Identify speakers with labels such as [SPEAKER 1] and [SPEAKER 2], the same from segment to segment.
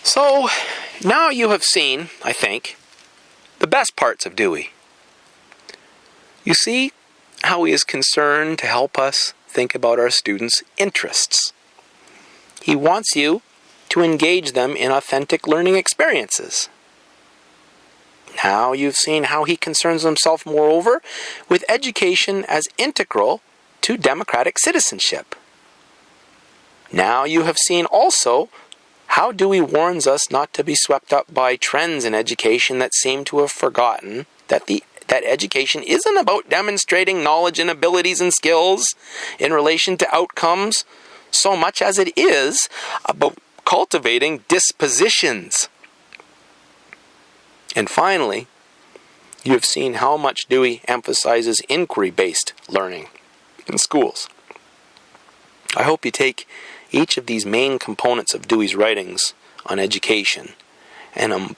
[SPEAKER 1] So, now you have seen, I think, the best parts of Dewey. You see how he is concerned to help us think about our students' interests. He wants you to engage them in authentic learning experiences. Now you've seen how he concerns himself, moreover, with education as integral to democratic citizenship. Now you have seen also how Dewey warns us not to be swept up by trends in education that seem to have forgotten that education isn't about demonstrating knowledge and abilities and skills in relation to outcomes so much as it is about cultivating dispositions. And finally, you have seen how much Dewey emphasizes inquiry-based learning in schools. I hope you take each of these main components of Dewey's writings on education and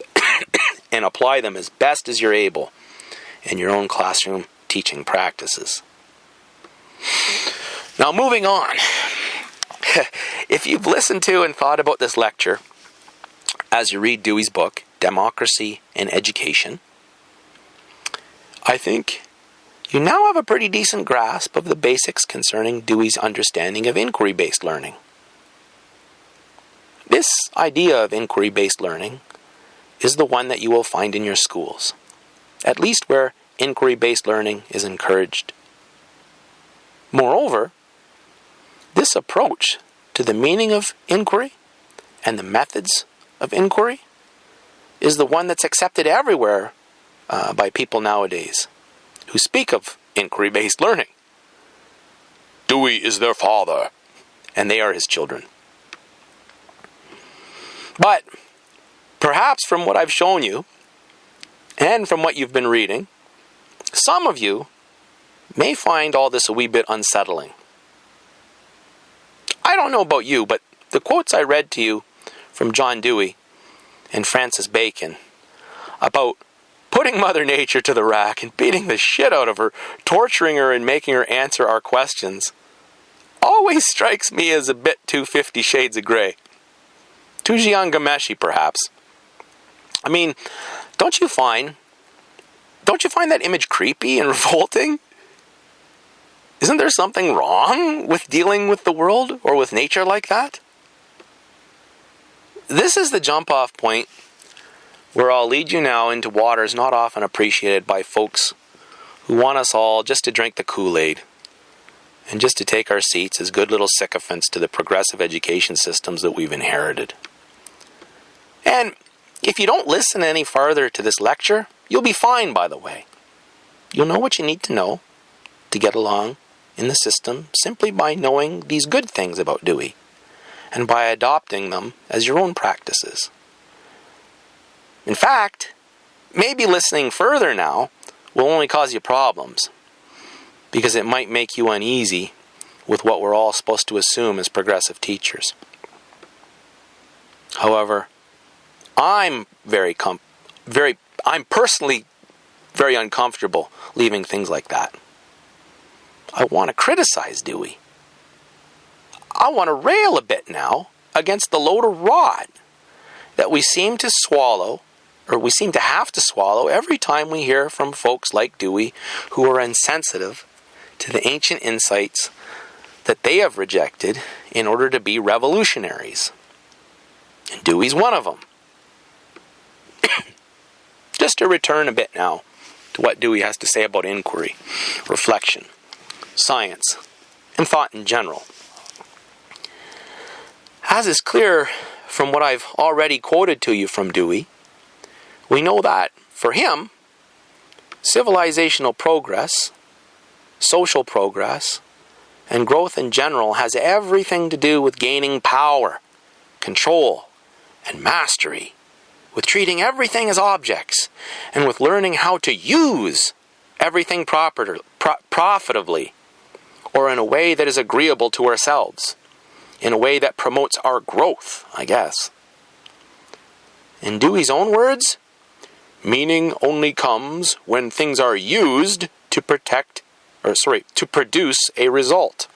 [SPEAKER 1] apply them as best as you're able in your own classroom teaching practices. Now, moving on. If you've listened to and thought about this lecture as you read Dewey's book, Democracy and Education, I think you now have a pretty decent grasp of the basics concerning Dewey's understanding of inquiry-based learning. This idea of inquiry-based learning is the one that you will find in your schools, at least where inquiry-based learning is encouraged. Moreover, this approach to the meaning of inquiry and the methods of inquiry is the one that's accepted everywhere by people nowadays who speak of inquiry-based learning. Dewey is their father, and they are his children. But perhaps from what I've shown you, and from what you've been reading, some of you may find all this a wee bit unsettling. I don't know about you, but the quotes I read to you from John Dewey and Francis Bacon about putting Mother Nature to the rack and beating the shit out of her, torturing her and making her answer our questions, always strikes me as a bit too 50 Shades of Grey. Too Jian Ghomeshi, perhaps. I mean, don't you find that image creepy and revolting? Isn't there something wrong with dealing with the world or with nature like that? This is the jump-off point where I'll lead you now into waters not often appreciated by folks who want us all just to drink the Kool-Aid and just to take our seats as good little sycophants to the progressive education systems that we've inherited. And if you don't listen any farther to this lecture, you'll be fine, by the way. You'll know what you need to know to get along in the system simply by knowing these good things about Dewey and by adopting them as your own practices. In fact, maybe listening further now will only cause you problems because it might make you uneasy with what we're all supposed to assume as progressive teachers. However, I'm personally very uncomfortable leaving things like that. I want to criticize Dewey. I want to rail a bit now against the load of rot that we seem to swallow, or we seem to have to swallow every time we hear from folks like Dewey who are insensitive to the ancient insights that they have rejected in order to be revolutionaries. And Dewey's one of them. Just to return a bit now to what Dewey has to say about inquiry, reflection, science, and thought in general. As is clear from what I've already quoted to you from Dewey, we know that, for him, civilizational progress, social progress, and growth in general has everything to do with gaining power, control, and mastery, with treating everything as objects, and with learning how to use everything profitably, or in a way that is agreeable to ourselves, in a way that promotes our growth, I guess. In Dewey's own words, meaning only comes when things are used to produce a result.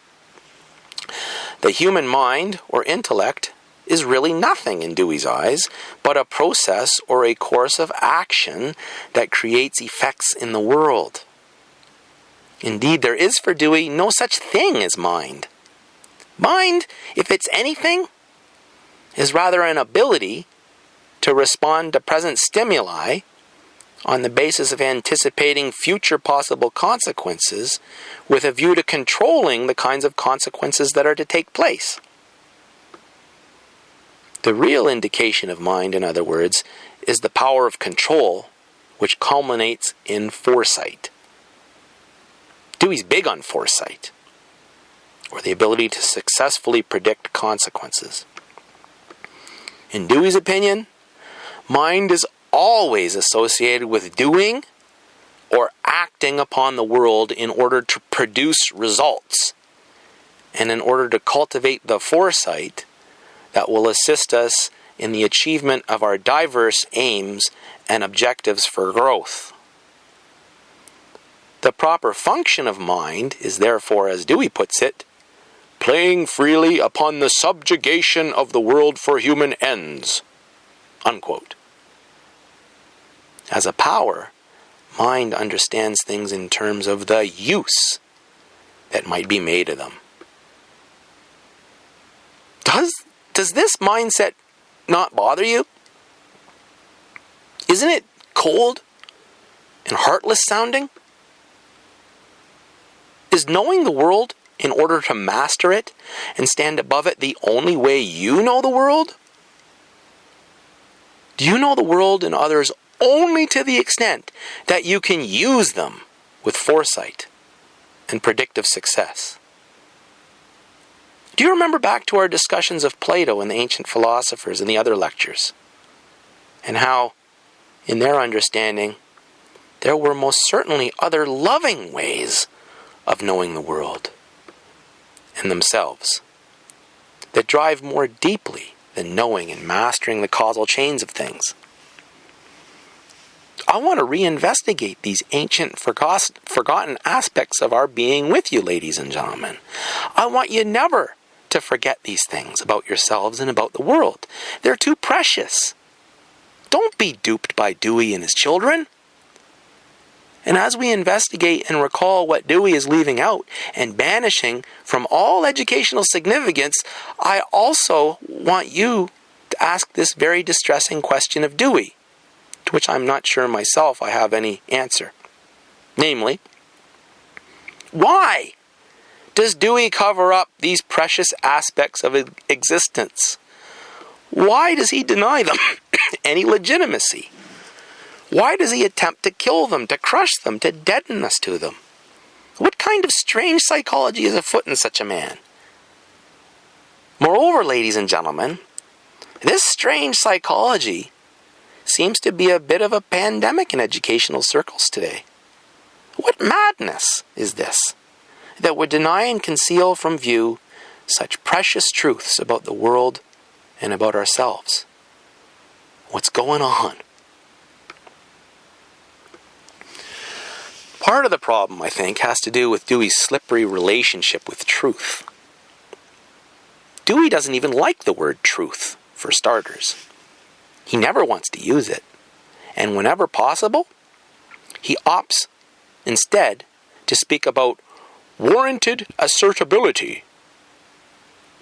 [SPEAKER 1] The human mind or intellect is really nothing in Dewey's eyes, but a process or a course of action that creates effects in the world. Indeed, there is for Dewey no such thing as mind. Mind, if it's anything, is rather an ability to respond to present stimuli on the basis of anticipating future possible consequences with a view to controlling the kinds of consequences that are to take place. The real indication of mind, in other words, is the power of control, which culminates in foresight. Dewey's big on foresight, or the ability to successfully predict consequences. In Dewey's opinion, mind is always associated with doing or acting upon the world in order to produce results, and in order to cultivate the foresight that will assist us in the achievement of our diverse aims and objectives for growth. The proper function of mind is therefore, as Dewey puts it, playing freely upon the subjugation of the world for human ends. Unquote. As a power, mind understands things in terms of the use that might be made of them. Does this mindset not bother you? Isn't it cold and heartless sounding? Is knowing the world in order to master it and stand above it the only way you know the world? Do you know the world and others only to the extent that you can use them with foresight and predictive success? Do you remember back to our discussions of Plato and the ancient philosophers in the other lectures? And how, in their understanding, there were most certainly other loving ways of knowing the world and themselves that drive more deeply than knowing and mastering the causal chains of things. I want to reinvestigate these ancient forgotten aspects of our being with you, ladies and gentlemen. I want you never to forget these things about yourselves and about the world. They're too precious. Don't be duped by Dewey and his children. And as we investigate and recall what Dewey is leaving out and banishing from all educational significance, I also want you to ask this very distressing question of Dewey, to which I'm not sure myself I have any answer. Namely, why does Dewey cover up these precious aspects of existence? Why does he deny them any legitimacy? Why does he attempt to kill them, to crush them, to deaden us to them? What kind of strange psychology is afoot in such a man? Moreover, ladies and gentlemen, this strange psychology seems to be a bit of a pandemic in educational circles today. What madness is this that would deny and conceal from view such precious truths about the world and about ourselves? What's going on? Part of the problem, I think, has to do with Dewey's slippery relationship with truth. Dewey doesn't even like the word truth, for starters. He never wants to use it. And whenever possible, he opts instead to speak about warranted assertability.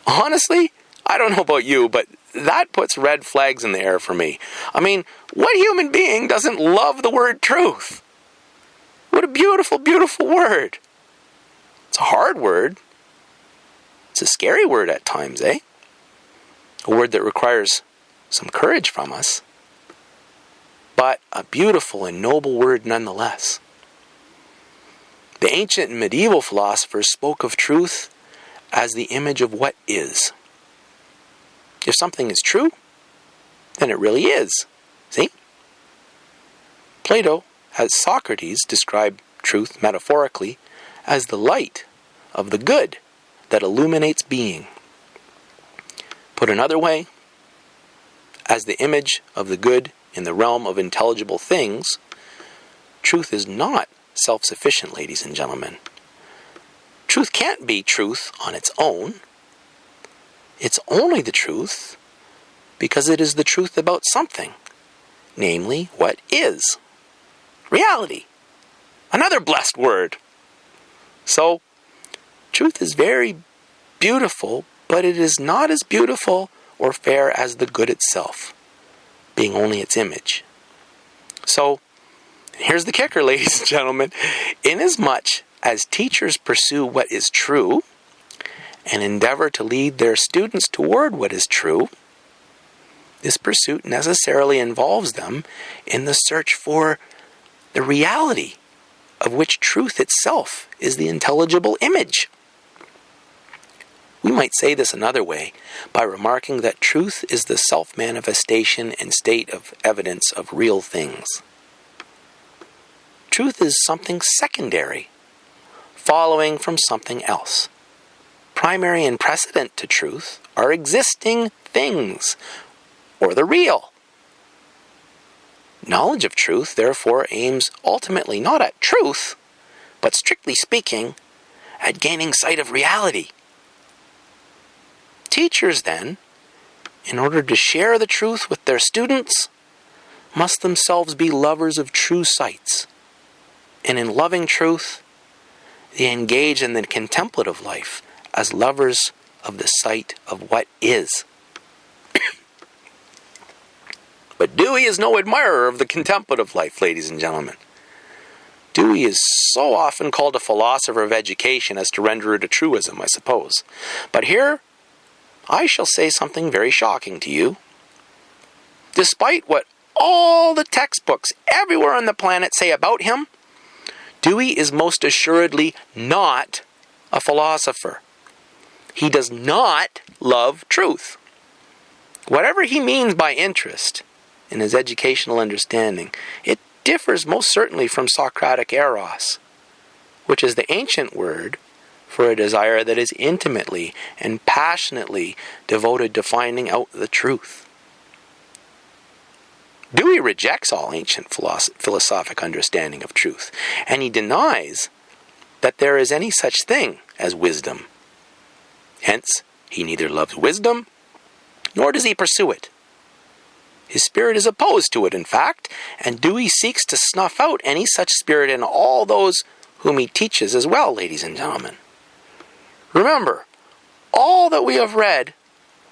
[SPEAKER 1] Honestly, I don't know about you, but that puts red flags in the air for me. I mean, what human being doesn't love the word truth? What a beautiful, beautiful word. It's a hard word. It's a scary word at times, eh? A word that requires some courage from us. But a beautiful and noble word nonetheless. The ancient and medieval philosophers spoke of truth as the image of what is. If something is true, then it really is. See? Plato has Socrates describe truth metaphorically as the light of the good that illuminates being. Put another way, as the image of the good in the realm of intelligible things, truth is not self-sufficient, ladies and gentlemen. Truth can't be truth on its own. It's only the truth because it is the truth about something, namely what is. Reality. Another blessed word. So, truth is very beautiful, but it is not as beautiful or fair as the good itself, being only its image. So, here's the kicker, ladies and gentlemen. Inasmuch as teachers pursue what is true and endeavor to lead their students toward what is true, this pursuit necessarily involves them in the search for the reality of which truth itself is the intelligible image. We might say this another way by remarking that truth is the self-manifestation and state of evidence of real things. Truth is something secondary, following from something else. Primary and precedent to truth are existing things, or the real. Knowledge of truth, therefore, aims ultimately not at truth, but strictly speaking, at gaining sight of reality. Teachers, then, in order to share the truth with their students, must themselves be lovers of true sights. And in loving truth, they engage in the contemplative life as lovers of the sight of what is. But Dewey is no admirer of the contemplative life, ladies and gentlemen. Dewey is so often called a philosopher of education as to render it a truism, I suppose. But here, I shall say something very shocking to you. Despite what all the textbooks everywhere on the planet say about him, Dewey is most assuredly not a philosopher. He does not love truth. Whatever he means by interest in his educational understanding, it differs most certainly from Socratic eros, which is the ancient word for a desire that is intimately and passionately devoted to finding out the truth. Dewey rejects all ancient philosophic understanding of truth, and he denies that there is any such thing as wisdom. Hence, he neither loves wisdom, nor does he pursue it. His spirit is opposed to it, in fact, and Dewey seeks to snuff out any such spirit in all those whom he teaches as well, ladies and gentlemen. Remember, all that we have read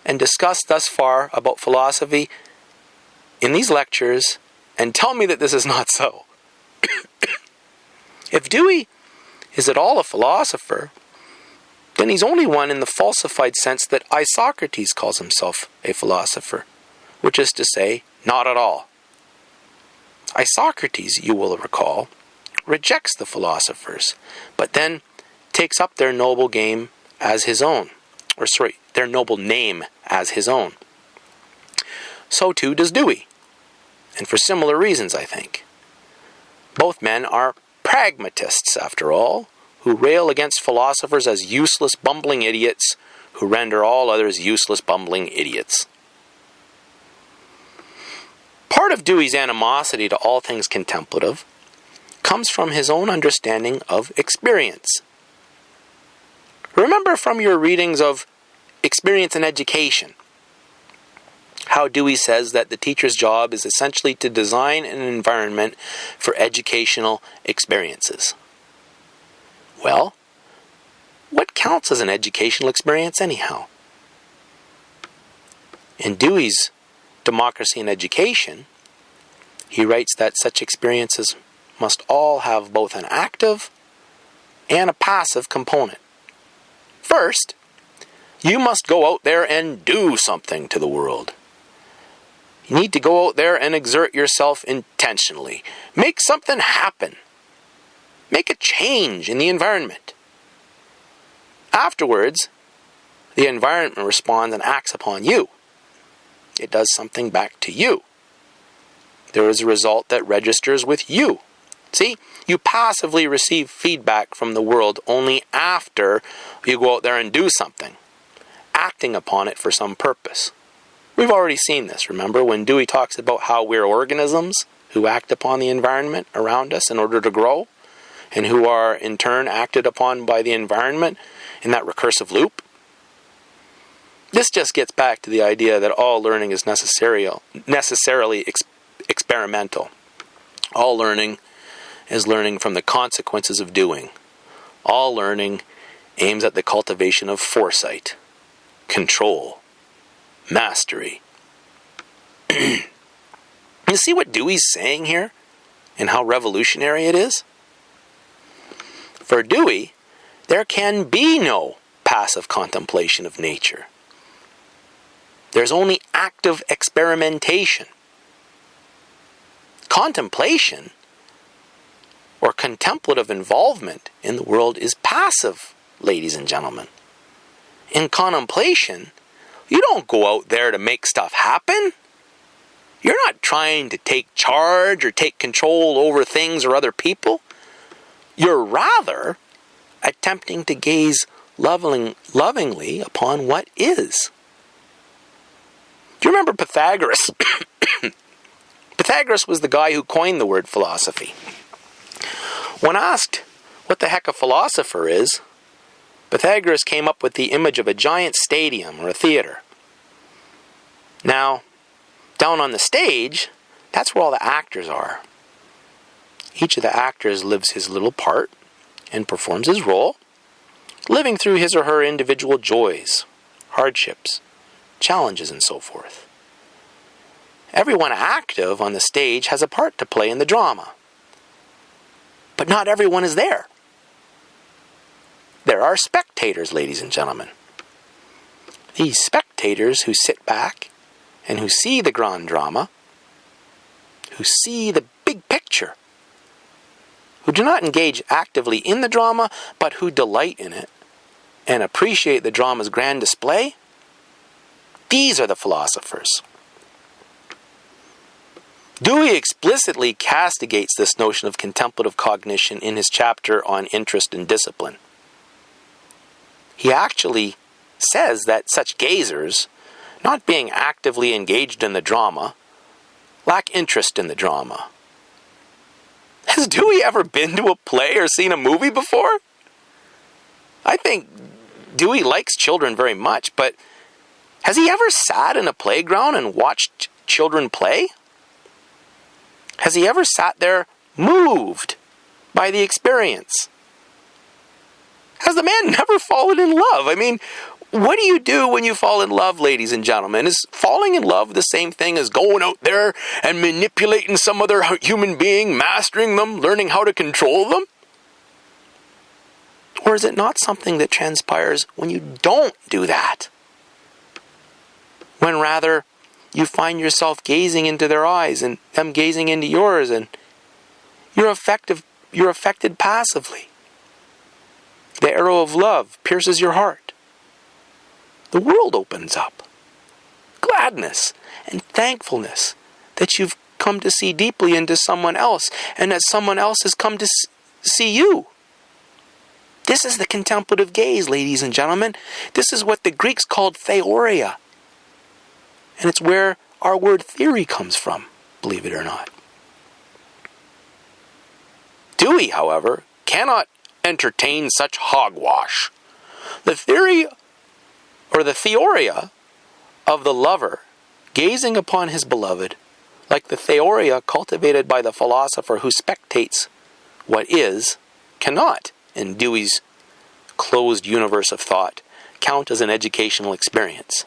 [SPEAKER 1] and discussed thus far about philosophy in these lectures, and tell me that this is not so. If Dewey is at all a philosopher, then he's only one in the falsified sense that Isocrates calls himself a philosopher, which is to say, not at all. Isocrates, you will recall, rejects the philosophers, but then takes up their noble game as his own, their noble name as his own. So too does Dewey, and for similar reasons, I think. Both men are pragmatists, after all, who rail against philosophers as useless, bumbling idiots who render all others useless, bumbling idiots. Part of Dewey's animosity to all things contemplative comes from his own understanding of experience. Remember from your readings of Experience in Education, how Dewey says that the teacher's job is essentially to design an environment for educational experiences. Well, what counts as an educational experience anyhow? In Dewey's Democracy in Education, he writes that such experiences must all have both an active and a passive component. First, you must go out there and do something to the world. You need to go out there and exert yourself intentionally. Make something happen. Make a change in the environment. Afterwards, the environment responds and acts upon you. It does something back to you. There is a result that registers with you. See, you passively receive feedback from the world only after you go out there and do something, acting upon it for some purpose. We've already seen this, remember, when Dewey talks about how we're organisms who act upon the environment around us in order to grow, and who are in turn acted upon by the environment in that recursive loop. This just gets back to the idea that all learning is necessarily experimental. All learning is learning from the consequences of doing. All learning aims at the cultivation of foresight, control, mastery. You see what Dewey's saying here and how revolutionary it is? For Dewey, there can be no passive contemplation of nature. There's only active experimentation. Contemplation or contemplative involvement in the world is passive, ladies and gentlemen. In contemplation, you don't go out there to make stuff happen. You're not trying to take charge or take control over things or other people. You're rather attempting to gaze lovingly upon what is. Do you remember Pythagoras? Pythagoras was the guy who coined the word philosophy. When asked what the heck a philosopher is, Pythagoras came up with the image of a giant stadium or a theater. Now, down on the stage, that's where all the actors are. Each of the actors lives his little part and performs his role, living through his or her individual joys, hardships, challenges, and so forth. Everyone active on the stage has a part to play in the drama. But not everyone is there. There are spectators, ladies and gentlemen. These spectators who sit back and who see the grand drama, who see the big picture, who do not engage actively in the drama, but who delight in it and appreciate the drama's grand display, these are the philosophers. Dewey explicitly castigates this notion of contemplative cognition in his chapter on interest and discipline. He actually says that such gazers, not being actively engaged in the drama, lack interest in the drama. Has Dewey ever been to a play or seen a movie before? I think Dewey likes children very much, but has he ever sat in a playground and watched children play? Has he ever sat there moved by the experience? Has the man never fallen in love? I mean, what do you do when you fall in love, ladies and gentlemen? Is falling in love the same thing as going out there and manipulating some other human being, mastering them, learning how to control them? Or is it not something that transpires when you don't do that? When rather you find yourself gazing into their eyes and them gazing into yours, and you're affected passively. The arrow of love pierces your heart. The world opens up. Gladness and thankfulness that you've come to see deeply into someone else, and that someone else has come to see you. This is the contemplative gaze, ladies and gentlemen. This is what the Greeks called theoria. And it's where our word theory comes from, believe it or not. Dewey, however, cannot entertain such hogwash. The theory, or the theoria, of the lover gazing upon his beloved, like the theoria cultivated by the philosopher who spectates what is, cannot, in Dewey's closed universe of thought, count as an educational experience.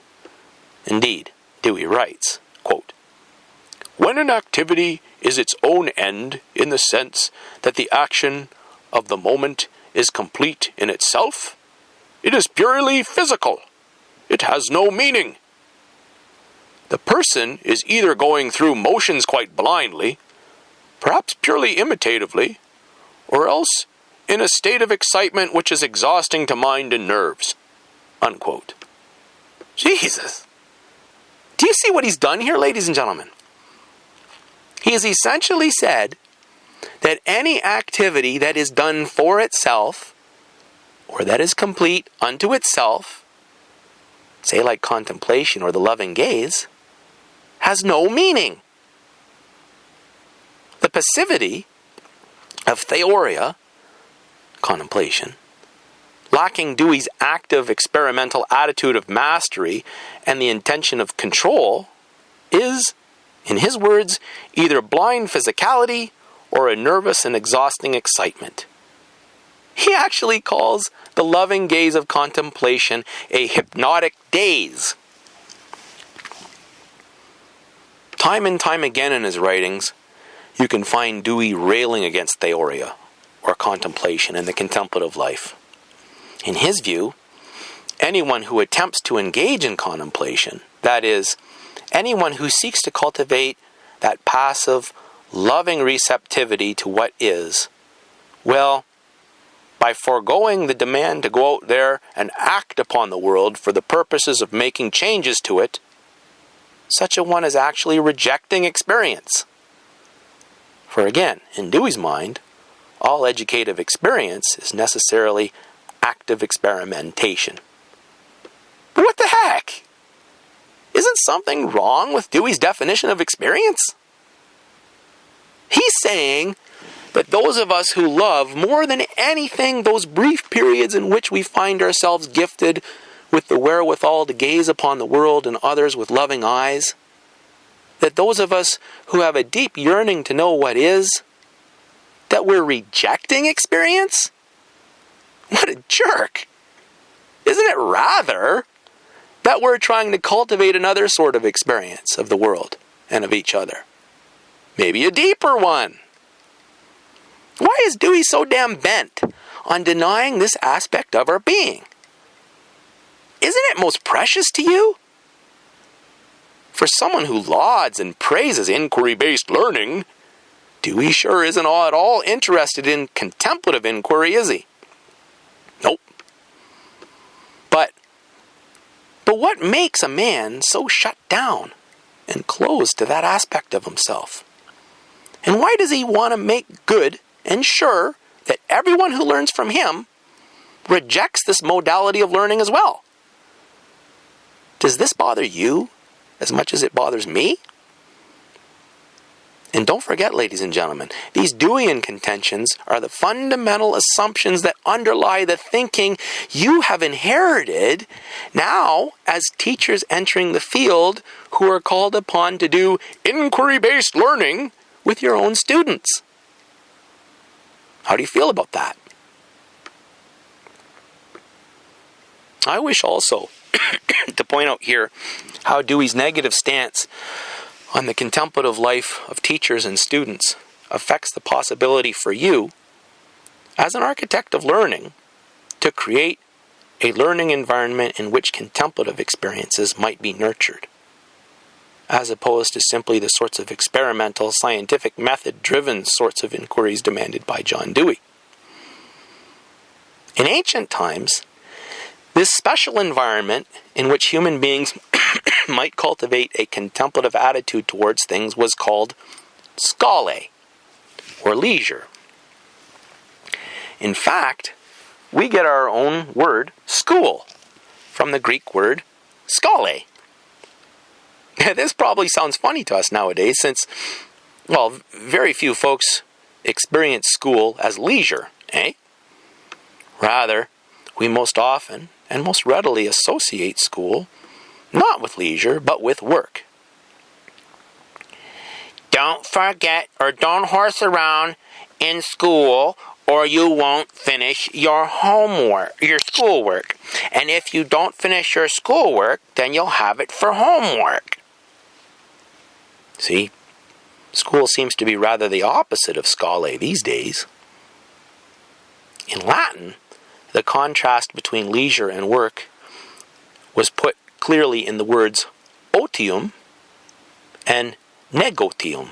[SPEAKER 1] Indeed, Dewey writes, quote, "When an activity is its own end in the sense that the action of the moment is complete in itself, it is purely physical. It has no meaning. The person is either going through motions quite blindly, perhaps purely imitatively, or else in a state of excitement which is exhausting to mind and nerves." Unquote. Jesus! Do you see what he's done here, ladies and gentlemen? He has essentially said that any activity that is done for itself, or that is complete unto itself, say like contemplation or the loving gaze, has no meaning. The passivity of theoria, contemplation, lacking Dewey's active experimental attitude of mastery and the intention of control, is, in his words, either blind physicality or a nervous and exhausting excitement. He actually calls the loving gaze of contemplation a hypnotic daze. Time and time again in his writings, you can find Dewey railing against theoria, or contemplation, in the contemplative life. In his view, anyone who attempts to engage in contemplation, that is, anyone who seeks to cultivate that passive, loving receptivity to what is, will, by foregoing the demand to go out there and act upon the world for the purposes of making changes to it, such a one is actually rejecting experience. For again, in Dewey's mind, all educative experience is necessarily active experimentation. But what the heck? Isn't something wrong with Dewey's definition of experience? He's saying that those of us who love more than anything those brief periods in which we find ourselves gifted with the wherewithal to gaze upon the world and others with loving eyes, that those of us who have a deep yearning to know what is, that we're rejecting experience? What a jerk! Isn't it rather that we're trying to cultivate another sort of experience of the world and of each other? Maybe a deeper one. Why is Dewey so damn bent on denying this aspect of our being? Isn't it most precious to you? For someone who lauds and praises inquiry-based learning, Dewey sure isn't at all interested in contemplative inquiry, is he? Nope. But what makes a man so shut down and closed to that aspect of himself? And why does he want to make good and sure that everyone who learns from him rejects this modality of learning as well? Does this bother you as much as it bothers me? And don't forget, ladies and gentlemen, these Deweyan contentions are the fundamental assumptions that underlie the thinking you have inherited now as teachers entering the field who are called upon to do inquiry-based learning with your own students. How do you feel about that? I wish also to point out here how Dewey's negative stance on the contemplative life of teachers and students affects the possibility for you, as an architect of learning, to create a learning environment in which contemplative experiences might be nurtured, as opposed to simply the sorts of experimental, scientific, method-driven sorts of inquiries demanded by John Dewey. In ancient times, this special environment in which human beings might cultivate a contemplative attitude towards things was called schole, or leisure. In fact, we get our own word, school, from the Greek word schole. This probably sounds funny to us nowadays since, well, very few folks experience school as leisure, eh? Rather, we most often and most readily associate school not with leisure, but with work. Don't forget or don't horse around in school or you won't finish your homework, your schoolwork. And if you don't finish your schoolwork, then you'll have it for homework. See, school seems to be rather the opposite of schole these days. In Latin, the contrast between leisure and work was put clearly in the words otium and negotium.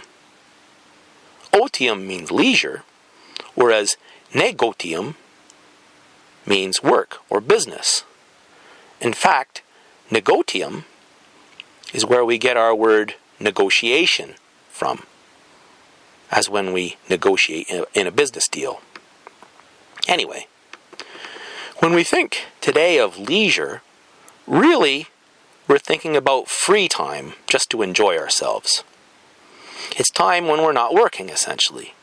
[SPEAKER 1] Otium means leisure, whereas negotium means work or business. In fact, negotium is where we get our word negotiation from, as when we negotiate in a business deal. Anyway, when we think today of leisure, really we're thinking about free time just to enjoy ourselves. It's time when we're not working, essentially.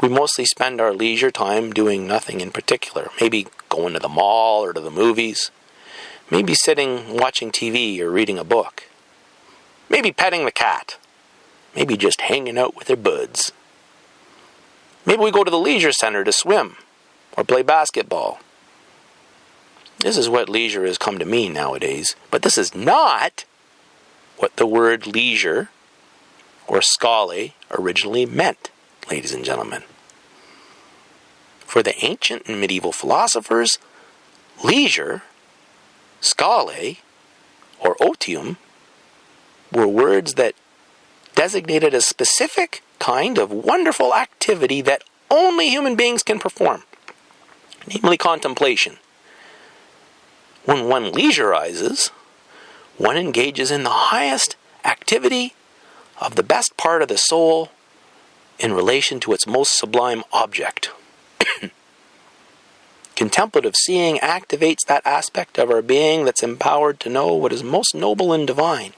[SPEAKER 1] We mostly spend our leisure time doing nothing in particular. Maybe going to the mall or to the movies. Maybe sitting watching TV or reading a book. Maybe petting the cat. Maybe just hanging out with their buds. Maybe we go to the leisure center to swim or play basketball. This is what leisure has come to mean nowadays. But this is not what the word leisure or schole originally meant, ladies and gentlemen. For the ancient and medieval philosophers, leisure, schole, or otium were words that designated a specific kind of wonderful activity that only human beings can perform, namely contemplation. When one leisureizes, one engages in the highest activity of the best part of the soul in relation to its most sublime object. Contemplative seeing activates that aspect of our being that's empowered to know what is most noble and divine.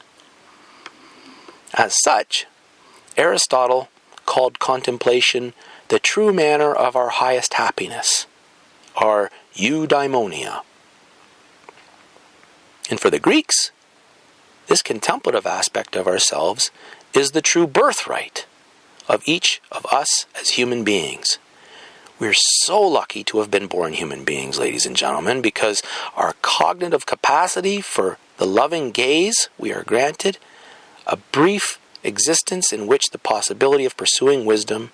[SPEAKER 1] As such, Aristotle called contemplation the true manner of our highest happiness, our eudaimonia. And for the Greeks, this contemplative aspect of ourselves is the true birthright of each of us as human beings. We're so lucky to have been born human beings, ladies and gentlemen, because our cognitive capacity for the loving gaze we are granted, a brief existence in which the possibility of pursuing wisdom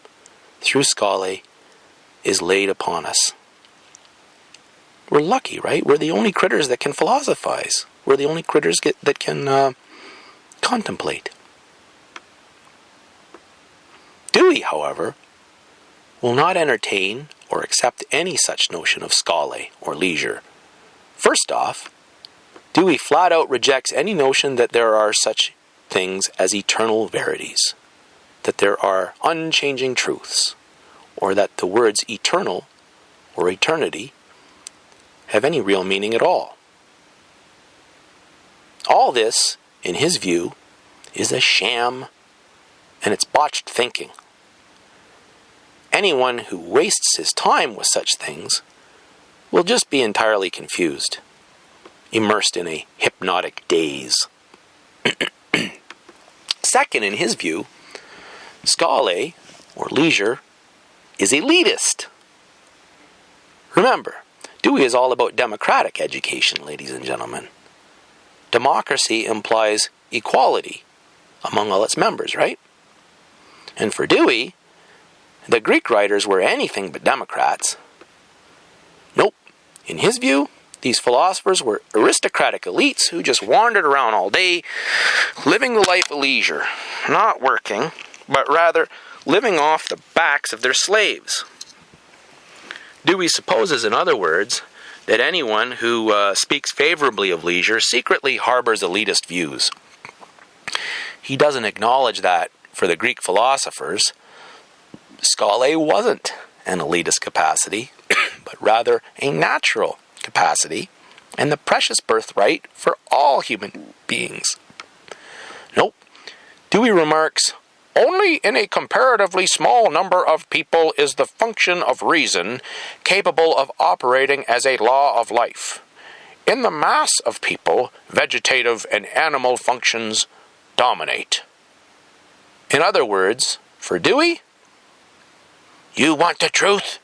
[SPEAKER 1] through schole is laid upon us. We're lucky, right? We're the only critters that can philosophize. We're the only critters that can contemplate. Dewey, however, will not entertain or accept any such notion of schole or leisure. First off, Dewey flat out rejects any notion that there are such things as eternal verities, that there are unchanging truths, or that the words eternal or eternity have any real meaning at all. All this, in his view, is a sham, and it's botched thinking. Anyone who wastes his time with such things will just be entirely confused, immersed in a hypnotic daze. Second, in his view, schole, or leisure, is elitist. Remember, Dewey is all about democratic education, ladies and gentlemen. Democracy implies equality among all its members, right? And for Dewey, the Greek writers were anything but democrats. Nope. In his view, these philosophers were aristocratic elites who just wandered around all day, living the life of leisure, not working, but rather living off the backs of their slaves. Dewey supposes, in other words, that anyone who speaks favorably of leisure secretly harbors elitist views. He doesn't acknowledge that, for the Greek philosophers, schole wasn't an elitist capacity, but rather a natural capacity and the precious birthright for all human beings. Nope. Dewey remarks, only in a comparatively small number of people is the function of reason capable of operating as a law of life. In the mass of people, vegetative and animal functions dominate. In other words, for Dewey, you want the truth?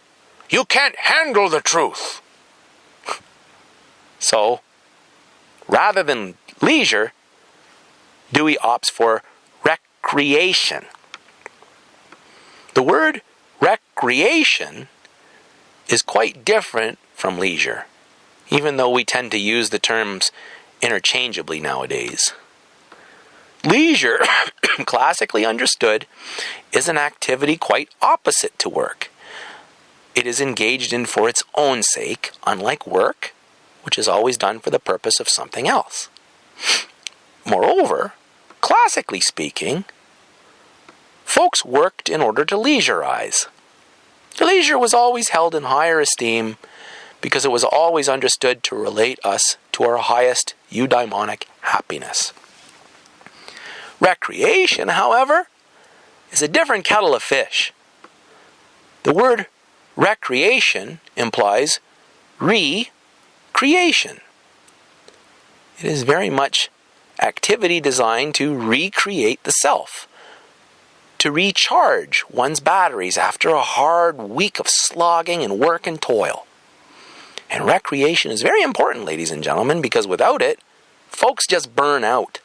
[SPEAKER 1] You can't handle the truth. So, rather than leisure, Dewey opts for recreation. The word recreation is quite different from leisure, even though we tend to use the terms interchangeably nowadays. Leisure, classically understood, is an activity quite opposite to work. It is engaged in for its own sake, unlike work, which is always done for the purpose of something else. Moreover, classically speaking, folks worked in order to leisurize. Leisure was always held in higher esteem because it was always understood to relate us to our highest eudaimonic happiness. Recreation, however, is a different kettle of fish. The word recreation implies recreation. It is very much activity designed to recreate the self, to recharge one's batteries after a hard week of slogging and work and toil. And recreation is very important, ladies and gentlemen, because without it, folks just burn out.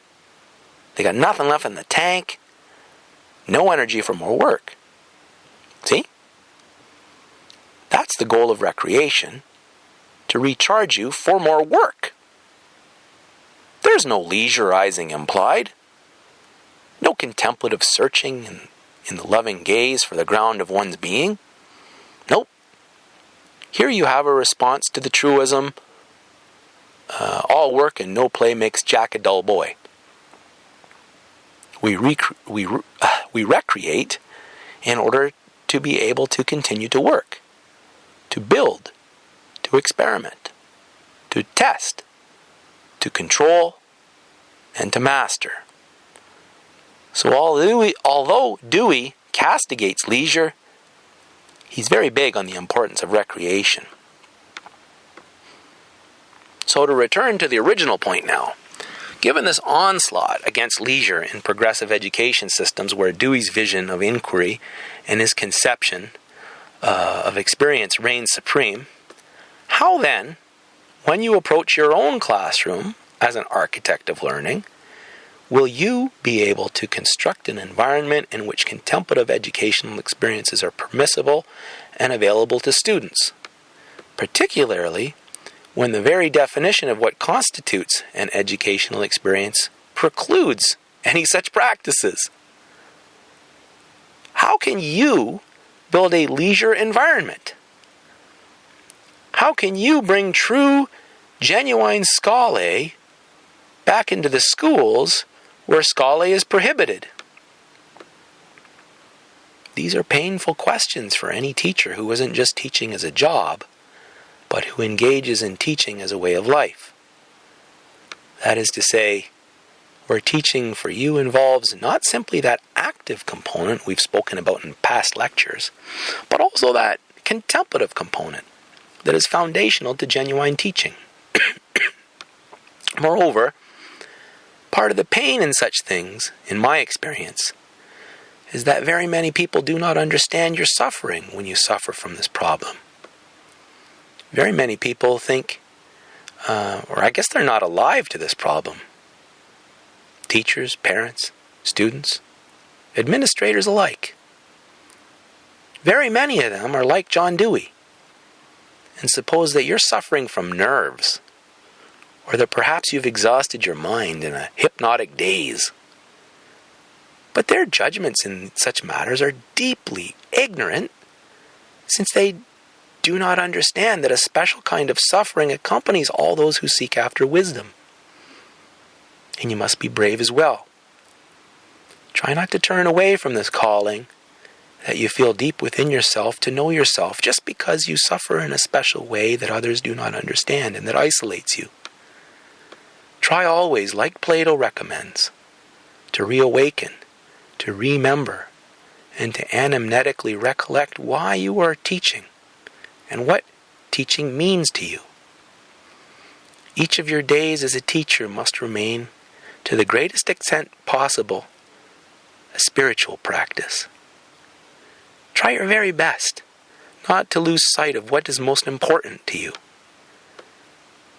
[SPEAKER 1] They got nothing left in the tank, no energy for more work. See? That's the goal of recreation, to recharge you for more work. There's no leisureizing implied, no contemplative searching in the loving gaze for the ground of one's being. Nope. Here you have a response to the truism, all work and no play makes Jack a dull boy. We recreate in order to be able to continue to work, to build, to experiment, to test, to control, and to master. So although Dewey castigates leisure, he's very big on the importance of recreation. So to return to the original point now, given this onslaught against leisure in progressive education systems where Dewey's vision of inquiry and his conception of experience reigns supreme, how then, when you approach your own classroom as an architect of learning, will you be able to construct an environment in which contemplative educational experiences are permissible and available to students, particularly when the very definition of what constitutes an educational experience precludes any such practices? How can you build a leisure environment? How can you bring true, genuine scholae back into the schools where scholae is prohibited? These are painful questions for any teacher who isn't just teaching as a job, but who engages in teaching as a way of life. That is to say, where teaching for you involves not simply that active component we've spoken about in past lectures, but also that contemplative component that is foundational to genuine teaching. Moreover, part of the pain in such things, in my experience, is that very many people do not understand your suffering when you suffer from this problem. Very many people think, or I guess they're not alive to this problem. Teachers, parents, students, administrators alike. Very many of them are like John Dewey and suppose that you're suffering from nerves, or that perhaps you've exhausted your mind in a hypnotic daze. But their judgments in such matters are deeply ignorant, since they do not understand that a special kind of suffering accompanies all those who seek after wisdom. And you must be brave as well. Try not to turn away from this calling that you feel deep within yourself to know yourself just because you suffer in a special way that others do not understand and that isolates you. Try always, like Plato recommends, to reawaken, to remember, and to anamnetically recollect why you are teaching and what teaching means to you. Each of your days as a teacher must remain, to the greatest extent possible, a spiritual practice. Try your very best not to lose sight of what is most important to you.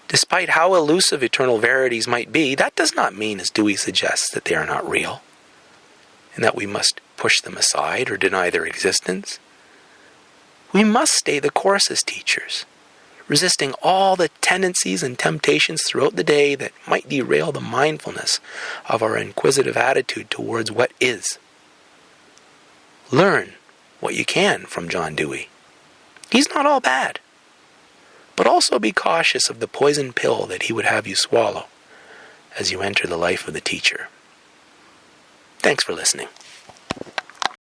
[SPEAKER 1] Despite how elusive eternal verities might be, that does not mean, as Dewey suggests, that they are not real, and that we must push them aside or deny their existence. We must stay the course as teachers, resisting all the tendencies and temptations throughout the day that might derail the mindfulness of our inquisitive attitude towards what is. Learn what you can from John Dewey. He's not all bad. But also be cautious of the poison pill that he would have you swallow as you enter the life of the teacher. Thanks for listening.